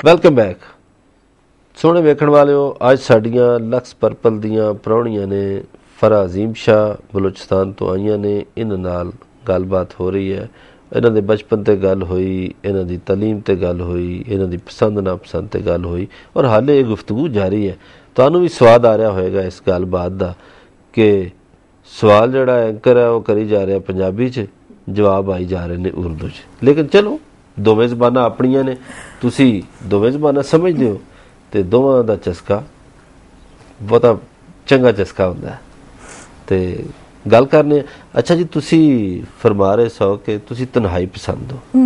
Welcome back. ਸੋਹਣੇ ਵੇਖਣ ਵਾਲਿਓ, ਅੱਜ ਸਾਡੀਆਂ ਲਕਸ ਪਰਪਲ ਦੀਆਂ ਪ੍ਰਾਹੁਣੀਆਂ ਨੇ ਫਰਾ ਅਜ਼ੀਮ ਸ਼ਾਹ ਬਲੋਚਿਸਤਾਨ ਤੋਂ ਆਈਆਂ ਨੇ। ਇਹਨਾਂ ਨਾਲ ਗੱਲਬਾਤ ਹੋ ਰਹੀ ਹੈ। ਇਹਨਾਂ ਦੇ ਬਚਪਨ ਤੇ ਗੱਲ ਹੋਈ, ਇਹਨਾਂ ਦੀ ਤਾਲੀਮ ਤੇ ਗੱਲ ਹੋਈ, ਇਹਨਾਂ ਦੀ ਪਸੰਦ ਨਾਪਸੰਦ ਤੇ ਗੱਲ ਹੋਈ ਔਰ ਹਾਲੇ ਇਹ ਗੁਫ਼ਤਗੂ ਜਾਰੀ ਹੈ। ਤੁਹਾਨੂੰ ਵੀ ਸਵਾਦ ਆ ਰਿਹਾ ਹੋਏਗਾ ਇਸ ਗੱਲਬਾਤ ਦਾ ਕਿ ਸਵਾਲ ਜਿਹੜਾ ਐਂਕਰ ਹੈ ਉਹ ਕਰੀ ਜਾ ਰਿਹਾ ਪੰਜਾਬੀ 'ਚ, ਜਵਾਬ ਆਈ ਜਾ ਰਹੇ ਨੇ ਉਰਦੂ 'ਚ। ਲੇਕਿਨ ਚਲੋ ਦੋਵੇਂ ਜ਼ਬਾਨਾਂ ਆਪਣੀਆਂ ਨੇ, ਤੁਸੀਂ ਦੋਵੇਂ ਜ਼ਬਾਨਾਂ ਸਮਝਦੇ ਹੋ ਤੇ ਦੋਵਾਂ ਦਾ ਚਸਕਾ ਬਹੁਤਾ ਚੰਗਾ ਚਸਕਾ ਹੁੰਦਾ ਤੇ ਗੱਲ ਕਰਨੇ। ਅੱਛਾ ਜੀ, ਤੁਸੀਂ ਫਰਮਾ ਰਹੇ ਸੋ ਕਿ ਤੁਸੀਂ ਤਨਹਾਈ ਪਸੰਦ ਹੋ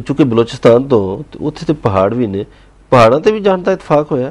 ਚੁੱਕੇ ਬਲੋਚਿਸਤਾਨ ਤੋਂ ਉੱਥੇ ਤੇ ਪਹਾੜ ਵੀ ਨੇ, ਪਹਾੜਾਂ ਤੇ ਵੀ ਜਾਣ ਦਾ ਇਤਫਾਕ ਹੋਇਆ?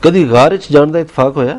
ਕਦੀ ਗਾਰ 'ਚ ਜਾਣ ਦਾ ਇਤਫਾਕ ਹੋਇਆ?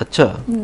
ਅੱਛਾ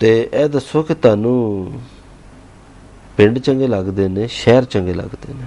ਤੇ ਇਹ ਦੱਸੋ ਕਿ ਤੁਹਾਨੂੰ ਪਿੰਡ ਚੰਗੇ ਲੱਗਦੇ ਨੇ, ਸ਼ਹਿਰ ਚੰਗੇ ਲੱਗਦੇ ਨੇ?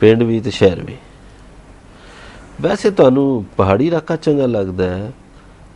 ਪਿੰਡ ਵੀ ਤੇ ਸ਼ਹਿਰ ਵੀ। ਵੈਸੇ ਤੁਹਾਨੂੰ ਪਹਾੜੀ ਇਲਾਕਾ ਚੰਗਾ ਲੱਗਦਾ ਹੈ,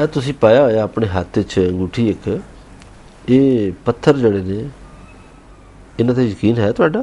ਇਹ ਤੁਸੀਂ ਪਾਇਆ ਹੋਇਆ ਆਪਣੇ ਹੱਥ 'ਚ ਅੰਗੂਠੀ ਇੱਕ, ਇਹ ਪੱਥਰ ਜਿਹੜੇ ਨੇ ਇਹਨਾਂ ਤੇ ਯਕੀਨ ਹੈ ਤੁਹਾਡਾ?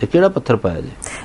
ਇਹ ਕਿਹੜਾ ਪੱਥਰ ਪਾਇਆ ਜੀ?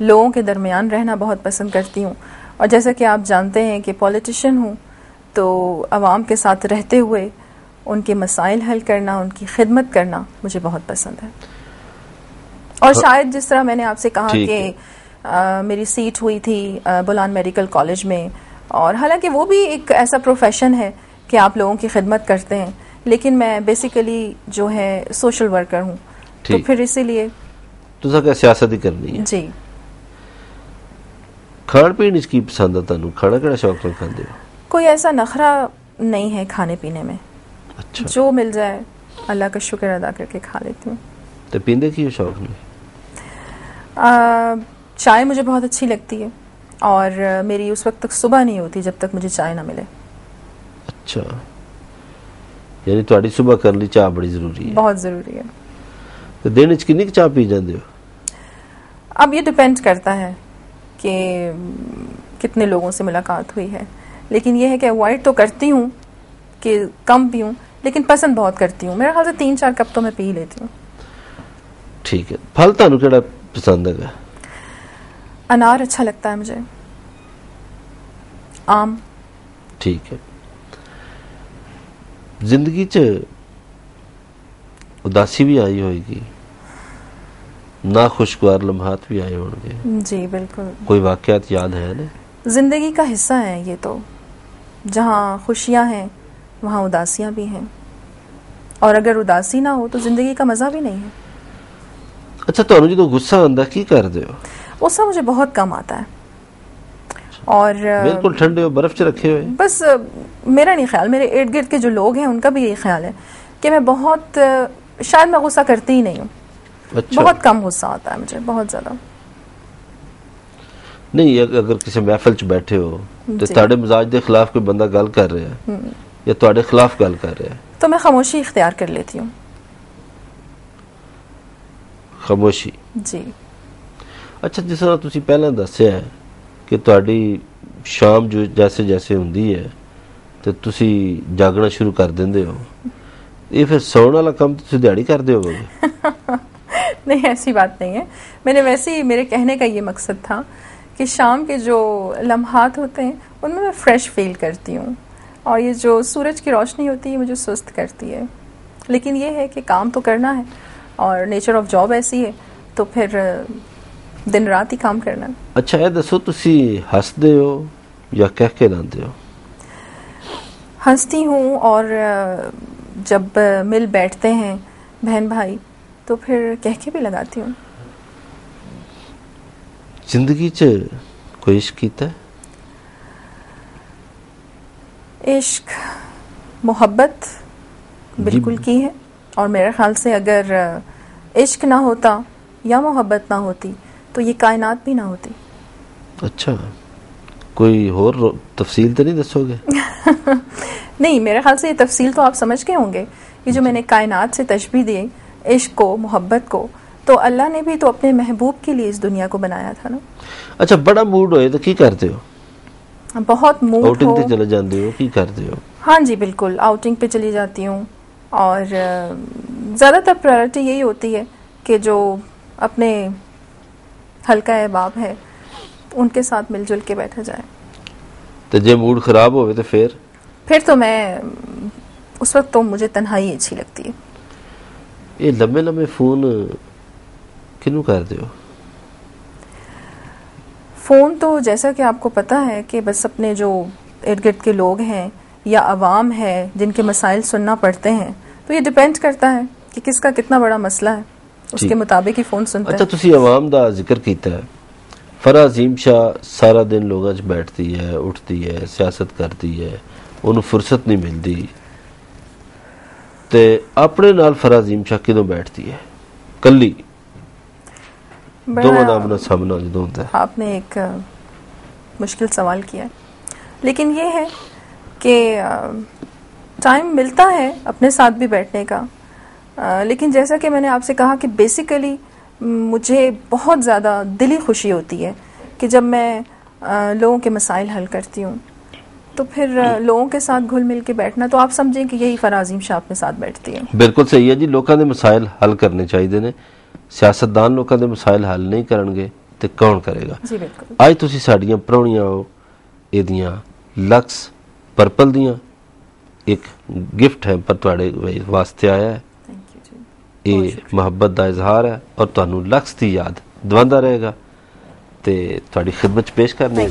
لوگوں کے درمیان رہنا بہت پسند کرتی ہوں، اور جیسا کہ آپ جانتے ہیں کہ پولیٹیشین ہوں تو عوام کے ساتھ رہتے ہوئے ان کے مسائل حل کرنا، ان کی خدمت کرنا مجھے بہت پسند ہے. اور شاید جس طرح میں نے آپ سے کہا کہ میری سیٹ ہوئی تھی بولان میڈیکل کالج میں، اور حالانکہ وہ بھی ایک ایسا پروفیشن ہے کہ آپ لوگوں کی خدمت کرتے ہیں، لیکن میں بیسیکلی جو ہے سوشل ورکر ہوں، تو پھر اسی لیے تو سیاست ہی کرنی ہے. جی. کھان پین کی پسند ہے تانوں؟ کھانا کیڑا شوق نال کھاندے ہو؟ کوئی ایسا نخرہ نہیں ہے کھانے پینے میں. اچھا. جو مل جائے اللہ کا شکر ادا کر کے کھا لیتی ہوں. تو پیندے کی شوق نہیں؟ چائے مجھے بہت اچھی لگتی ہے، اور میری اس وقت تک صبح نہیں ہوتی جب تک مجھے چائے نہ ملے. اچھا، یعنی تہاڈی صبح کرن لئی چاہ بڑی ضروری ہے؟ بہت ضروری ہے. تو دن وچ کنی چاہ پی جاندے ہو؟ اب یہ ڈپینڈ کرتا ہے کہ کتنے لوگوں سے ملاقات ہوئی ہے، لیکن یہ ہے کہ اوائڈ تو کرتی ہوں کہ کم پیوں، لیکن پسند بہت کرتی ہوں. میرے خیال سے 3-4 کپ تو میں پی لیتی ہوں. ٹھیک ہے. پھل تانوں کیڑا پسند ہے؟ انار اچھا لگتا ہے مجھے، آم. ٹھیک ہے. زندگی چ اداسی بھی آئی ہوئے گی، ناخوشگوار لمحات بھی آئے ہوں گے. جی بالکل. کوئی واقعات یاد ہے نا؟ زندگی کا حصہ ہے یہ تو، جہاں خوشیاں ہیں وہاں اداسیاں بھی ہیں، اور اگر اداسی نہ ہو تو زندگی کا مزہ بھی نہیں ہے. اچھا، تانوں جدوں غصہ آندا کی کردے ہو؟ غصہ مجھے بہت کم آتا ہے، اور بالکل ٹھنڈے ہو، برف چ رکھے ہوئے؟ بس میرا نہیں خیال، میرے ارد گرد کے جو لوگ ہیں ان کا بھی یہی خیال ہے کہ میں بہت، شاید میں غصہ کرتی ہی نہیں ہوں. اچھا. بہت کم غصہ آتا ہے مجھے، بہت زیادہ نہیں. اگر کسی محفل چ بیٹھے ہو تو تہاڈے مزاج دے خلاف کوئی بندہ گل کر رہا ہے یا تہاڈے خلاف گل کر رہا ہے تو میں خاموشی اختیار کر لیتی ہوں. خاموشی. جی. اچھا، جس طرح تسی پہلے دسیا ہے کہ تہاڈی شام جو جیسے جیسے ہوندی ہے تو تسی جاگنا شروع کر دیندے ہو، یہ پھر سونے والا کام تسی دیہڑی کردے ہو گے؟ نہیں، ایسی بات نہیں ہے. میں نے ویسے ہی، میرے کہنے کا یہ مقصد تھا کہ شام کے جو لمحات ہوتے ہیں ان میں فریش فیل کرتی ہوں، اور یہ جو سورج کی روشنی ہوتی ہے مجھے سست کرتی ہے. لیکن یہ ہے کہ کام تو کرنا ہے، اور نیچر آف جاب ایسی ہے تو پھر دن رات ہی کام کرنا ہے. اچھا، یہ دسو تسی ہسدے ہو یا کہہ کے لاندے ہو؟ ہنستی ہوں، اور جب مل بیٹھتے ہیں بہن بھائی تو پھر کہہ کے بھی لگاتی ہوں. زندگی چ کوئی عشق کیتا ہے؟ عشق، محبت بالکل کی ہے، اور میرے خیال سے اگر عشق نہ ہوتا یا محبت نہ ہوتی تو یہ کائنات بھی نہ ہوتی. اچھا، کوئی اور تفصیل تو نہیں دسو گے؟ نہیں، میرے خیال سے یہ تفصیل تو آپ سمجھ گئے ہوں گے. یہ جو میں نے کائنات سے تشبیہ دی عشق کو، محبت کو، تو اللہ نے بھی تو اپنے محبوب کے لیے اس دنیا کو بنایا تھا نا. اچھا، بڑا موڈ ہوئے تو کی کرتے ہو؟ بہت موڈ آؤٹنگ ہو. تے چلے جاندے ہو؟ کی کرتے ہو؟ ہاں جی بالکل، آؤٹنگ پہ چلی جاتی ہوں، اور زیادہ تر پرائرٹی یہی ہوتی ہے کہ جو اپنے حلقہ احباب ہے ان کے ساتھ مل جل کے بیٹھا جائے. تو جے موڈ خراب ہوئے تو پھر تو میں اس وقت تو مجھے تنہائی اچھی لگتی ہے. یہ لمبے لمبے فون کنوں کرتے ہو؟ فون تو جیسا کہ آپ کو پتا ہے کہ بس اپنے جو ارد گرد کے لوگ ہیں یا عوام ہے جن کے مسائل سننا پڑتے ہیں، تو یہ ڈیپینڈ کرتا ہے کہ کس کا کتنا بڑا مسئلہ ہے، اس کے مطابق ہی فون سنتے ہیں. اچھا، تسی عوام دا ذکر کیتا ہے. فرح عظیم شاہ سارا دن لوگاں چ بیٹھتی ہے، اٹھتی ہے، سیاست کرتی ہے، انہوں فرصت نہیں ملتی، تے اپنے نال فرح عظیم شاہ کدوں بیٹھتی ہے کلی؟ دونوں آمنا سامنا جدوں ہوتا ہے. آپ نے ایک مشکل سوال کیا، لیکن یہ ہے کہ ٹائم ملتا ہے اپنے ساتھ بھی بیٹھنے کا، لیکن جیسا کہ میں نے آپ سے کہا کہ بیسیکلی مجھے بہت زیادہ دلی خوشی ہوتی ہے کہ جب میں لوگوں کے مسائل حل کرتی ہوں، تو پھر لوگوں کے ساتھ گھل مل کے بیٹھنا، تو آپ سمجھیں کہ یہی فرح عظیم شاہ اپنے ساتھ بیٹھتی ہے. بالکل صحیح ہے جی. لوکاں دے مسائل حل کرنے چاہیے نے. سیاستدان لوکاں دے مسائل حل نہیں کرن گے ਤੇ ਕੌਣ ਕਰੇਗਾ। ਜੀ ਬਿਲਕੁਲ। ਅੱਜ ਤੁਸੀਂ ਸਾਡੀਆਂ ਪ੍ਰਾਹੁਣੀਆਂ ਹੋ, ਇਹਦੀਆਂ ਲਕਸ ਪਰਪਲ ਦੀਆਂ ਇੱਕ ਗਿਫਟ ਹੈ ਪਰ ਤੁਹਾਡੇ ਵਾਸਤੇ ਆਇਆ ਹੈ। ਥੈਂਕ ਯੂ ਜੀ। ਇਹ ਮੁਹੱਬਤ ਦਾ ਇਜ਼ਹਾਰ ਹੈ ਔਰ ਤੁਹਾਨੂੰ ਲਕਸ ਦੀ ਯਾਦ ਦਿਵਾਉਂਦਾ ਰਹੇਗਾ ਤੇ ਤੁਹਾਡੀ ਖਿਦਮਤ 'ਚ ਪੇਸ਼ ਕਰਨੀ ਹੈ।